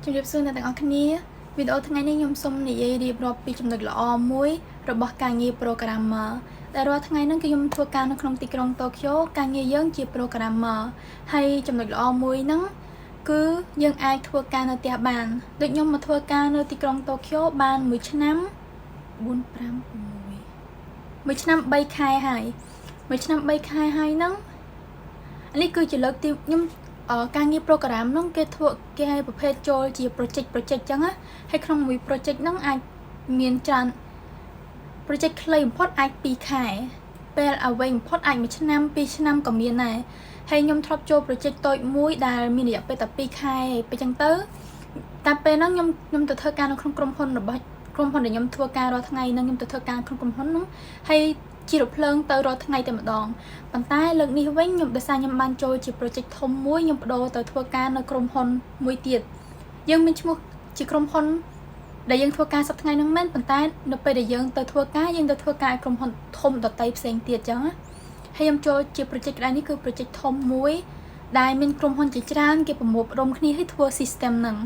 ជំរាបសួរអ្នកទាំងអស់គ្នាវីដេអូថ្ងៃនេះខ្ញុំសូមនិយាយរៀបរាប់ពីចំណុចល្អមួយរបស់ការងារ Programmer ដែលរាល់ថ្ងៃហ្នឹងគឺខ្ញុំធ្វើការនៅក្នុងទីក្រុង Tokyo ការងារយើងជា Programmer ហើយចំណុចល្អមួយហ្នឹងគឺយើងអាចធ្វើការនៅផ្ទះបានដូចខ្ញុំមកធ្វើការនៅទីក្រុង Tokyo បាន1ឆ្នាំ4 5 6 1ឆ្នាំ3ខែហើយ1ឆ្នាំ3ខែហើយហ្នឹងនេះគឺជាលើកទីខ្ញុំការងារ program ហ្នឹងគេធ្វើគេឲ្យប្រភេទចូលជា project ចឹងណាហើយក្នុងមួយ project ហ្នឹងអាចមានច្រើន project ខ្លីបំផុតអាច2ខែពេលឲ្យវែងបំផុតអាច1ឆ្នាំ2ឆ្នាំក៏មានដែរហើយខ្ញុំធ្លាប់ចូល project តូចមួយដែលមានរយៈពេលតែ2ខែពេលចឹងទៅតែពេលហ្នឹងខ្ញុំទៅធ្វើការនៅក្នុងក្រុមហ៊ុនរបស់ក្រុមហ៊ុនដែលខ្ញុំធ្វើការរាល់ថ្ងៃហ្នឹងខ្ញុំទៅធ្វើការក្នុងក្រុមហ៊ុនហ្នឹងហើយជារថភ្លើងទៅរាល់ថ្ងៃតែម្ដងប៉ុន្តែលើកនេះវិញខ្ញុំដោយសារខ្ញុំបានចូលជា project ធំមួយខ្ញុំបដូរទៅធ្វើការនៅក្រុមហ៊ុនមួយទៀតយើងមានឈ្មោះជាក្រុមហ៊ុនដែលយើងធ្វើការសប្តាហ៍ថ្ងៃហ្នឹងមែនប៉ុន្តែនៅពេលដែលយើងទៅធ្វើការយើងទៅធ្វើការឲ្យក្រុមហ៊ុនធំដទៃផ្សេងទៀតចឹងណាហើយខ្ញុំចូលជា project ក្តៅនេះគឺ project ធំមួយដែលមានក្រុមហ៊ុនជាច្រើនគេប្រមូលផ្ដុំគ្នាឲ្យធ្វើ system ហ្នឹង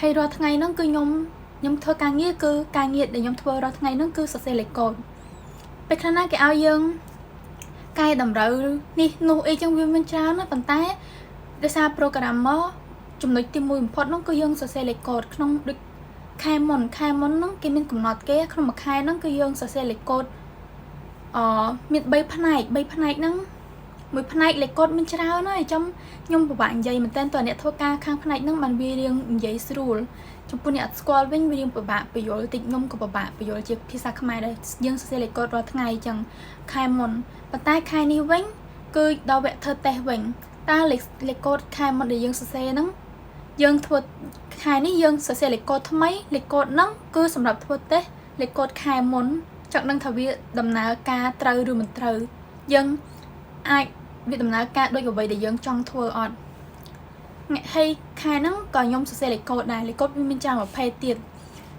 ហើយរាល់ថ្ងៃហ្នឹងគឺខ្ញុំធ្វើការងារគឺការងារដែលខ្ញុំធ្វើរាល់ថ្ងៃហ្នឹងគឺសរសេរលេខកូដពេលខ្លះណាគេឲ្យយើងកែតម្រូវនេះនោះអីចឹងវាមានច្រើនណាប៉ុន្តែដោយសារ programmer ចំណុចទី1បំផុតនោះគឺយើងសរសេរលេខកូដក្នុងដូចខែមុនហ្នឹងគេមានកំណត់គេក្នុងមួយខែហ្នឹងគឺយើងសរសេរលេខកូដមាន3ផ្នែកហ្នឹងមួយផ្នែកលេខកូដមានច្រើនហើយខ្ញុំពិបាកនិយាយមែនតើតើអ្នកធ្វើការខាងផ្នែកហ្នឹងបានវារៀងនិយាយស្រួលចំពោះអ្នកអត់ស្គាល់វិញវារៀងពិបាកបញ្យល់តិចខ្ញុំក៏ពិបាកបញ្យល់ជាភាសាខ្មែរដែរយើងសរសេរលេខកូដរាល់ថ្ងៃអញ្ចឹងខែមុនប៉ុន្តែខែនេះវិញគឺដល់វគ្គធ្វើតេស្តវិញតើលេខកូដខែមុនដែលយើងសរសេរហ្នឹងយើងធ្វើខែនេះយើងសរសេរលេខកូដថ្មីលេខកូដហ្នឹងគឺសម្រាប់ធ្វើតេស្តលេខកូដខែមុនចង់ដឹងថាវាដំណើរការត្រូវឬមិនត្រូវយើងអាចវាដំណើរការដូចអ្វីដែលយើងចង់ធ្វើអត់ហើយខែហ្នឹងក៏ខ្ញុំសរសេរលេខកូដដែរលេខកូដវាមានច្រើនប្រភេទទៀត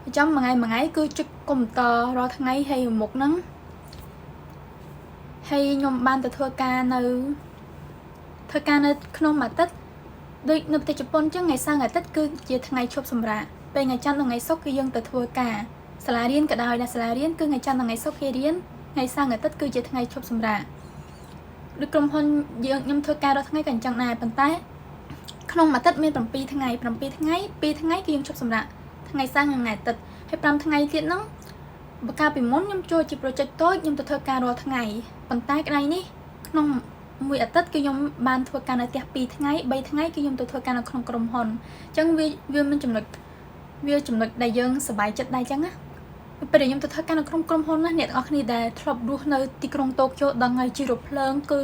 អញ្ចឹងមួយថ្ងៃគឺចុចកុំព្យូទ័ររាល់ថ្ងៃហើយមុខហ្នឹងហើយខ្ញុំបានទៅធ្វើការនៅក្នុងមួយអាទិត្យដូចនៅប្រទេសជប៉ុនអញ្ចឹងថ្ងៃសៅរ៍ថ្ងៃអាទិត្យគឺជាថ្ងៃឈប់សម្រាកពេលថ្ងៃច័ន្ទនិងថ្ងៃសុក្រគឺយើងទៅធ្វើការសាលារៀនក៏ដោយដែរសាលារៀនគឺថ្ងៃច័ន្ទនិងថ្ងៃសុក្រគេរៀនថ្ងៃសៅរ៍ថ្ងៃអាទិត្យគឺជាថ្ងៃឈប់សម្រាកដូចក្រុមហ៊ុនយើងខ្ញុំធ្វើការរាល់ថ្ងៃក៏អញ្ចឹងដែរប៉ុន្តែក្នុងមួយអាទិត្យមាន7ថ្ងៃ2ថ្ងៃគឺយើងឈប់សម្រាកថ្ងៃសៅរ៍និងថ្ងៃអាទិត្យហើយ5ថ្ងៃទៀតហ្នឹងបើកាលពីមុនខ្ញុំចូលជា project តូចខ្ញុំទៅធ្វើការរាល់ថ្ងៃប៉ុន្តែក្តៅនេះក្នុងមួយអាទិត្យគឺខ្ញុំបានធ្វើការនៅផ្ទះ2ថ្ងៃ3ថ្ងៃគឺខ្ញុំទៅធ្វើការនៅក្នុងក្រុមហ៊ុនអញ្ចឹងវាមានចំណុចដែលយើងសប្បាយចិត្តដែរអញ្ចឹងណាពេលដែលខ្ញុំទៅធ្វើការនៅក្នុងក្រុមហ៊ុនណាអ្នកទាំងអស់គ្នាដែលធ្លាប់រស់នៅទីក្រុងតូក្យូដឹងហើយជីរថភ្លើងគឺ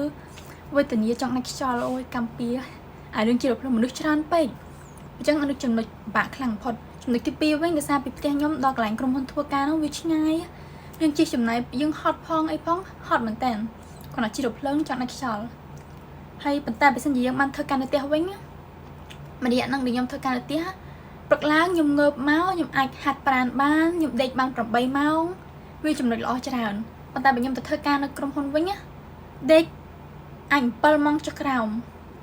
វេទនាចង់ដាច់ខ្យល់អូយកម្ពុជាអារឿងជីរថភ្លើងមនុស្សច្រើនពេកអញ្ចឹងអានោះចំណុចបាក់ខ្លាំងបំផុតចំណុចទី2វិញដោយសារពីផ្ទះខ្ញុំដល់កន្លែងក្រុមហ៊ុនធ្វើការនោះវាឆ្ងាយយើងជិះចំណាយយើងហត់ផងអីផងហត់មែនតើគាត់ជីរថភ្លើងចង់ដាច់ខ្យល់ហើយប៉ុន្តែបើសិនជាយើងបានធ្វើការនៅផ្ទះវិញមួយរយៈហ្នឹងដែលខ្ញុំធ្វើការនៅផ្ទះព្រឹកឡើងខ្ញុំងើបមកខ្ញុំអាចហាត់ប្រាណបានខ្ញុំដេកបាន8ម៉ោងវាចំណុចល្អច្រើនប៉ុន្តែបើខ្ញុំទៅធ្វើការនៅក្រុមហ៊ុនវិញណាដេកអាច7ម៉ោងចុះក្រោម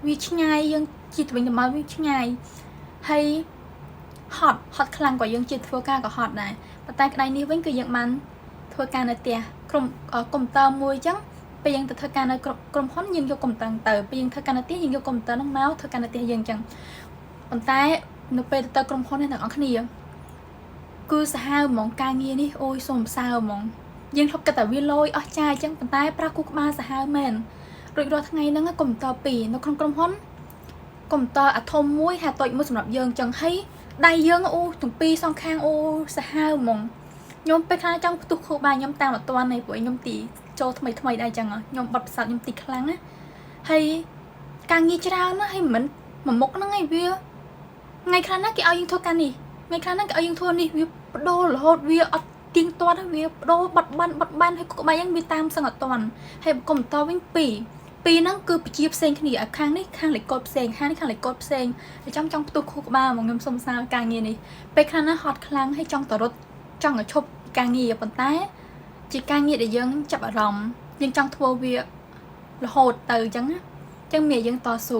វាឆ្ងាយយើងជិះទៅវិញទៅមកវាឆ្ងាយហើយហត់ខ្លាំងកว่าយើងជិះធ្វើការក៏ហត់ដែរប៉ុន្តែក្តៅនេះវិញគឺយើងបានធ្វើការនៅផ្ទះក្រុមកុំព្យូទ័រមួយអញ្ចឹងពេលយើងទៅធ្វើការនៅក្រុមហ៊ុនយើងយកកុំព្យូទ័រទៅពេលយើងធ្វើការនៅផ្ទះយើងយកកុំព្យូទ័រហ្នឹងមកធ្វើការនៅផ្ទះយើងអញ្ចឹងប៉ុន្តែនៅពេលទៅក្រុមហ៊ុននេះទាំងអស់គ្នាគឺសាហាវហ្មងការងារនេះអូយសូមសើហ្មងយើងធ្លាប់គិតថាវាលយអស់ចាយអញ្ចឹងប៉ុន្តែប្រាស់គូក្បាលសាហាវមែនរួចរាល់ថ្ងៃហ្នឹងកុំព្យូទ័រ2នៅក្នុងក្រុមហ៊ុនកុំព្យូទ័រអាធំមួយហាតូចមួយសម្រាប់យើងអញ្ចឹងហើយដៃយើងអូទាំងពីរសងខាងអូសាហាវហ្មងខ្ញុំពេលខ្លះចង់ផ្ទុះខួរបាយខ្ញុំតាមអត់ទាន់ទេព្រោះខ្ញុំទីចូលថ្មីដែរអញ្ចឹងខ្ញុំបត់ផ្សោតខ្ញុំទីខ្លាំងណាហើយការងារច្រើនណាហើយមិនមួយមុខហ្នឹងឯងវាថ្ងៃខ្លះណាគេឲ្យយើងធ្វើការនេះថ្ងៃខ្លះណាគេឲ្យយើងធ្វើនេះវាបដូររហូតវាអត់ទៀងទាត់វាបដូរបត់បានហើយក្បាយហ្នឹងវាតាមសឹងអត់ទាន់ហើយកុំព្យូទ័រវិញ2ហ្នឹងគឺពជាផ្សេងគ្នាខាងនេះខាងលេខកូដផ្សេងខាងនេះខាងលេខកូដផ្សេងហើយចង់ផ្ទុះខួរក្បាលមកខ្ញុំសុំសារការងារនេះពេលខ្លះណាហត់ខ្លាំងហើយចង់ទៅរត់ចង់ឲ្យឈប់ការងារប៉ុន្តែជាការងារដែលយើងចាប់អារម្មណ៍យើងចង់ធ្វើវារហូតទៅអញ្ចឹងណាអញ្ចឹងមានយើងតស៊ូ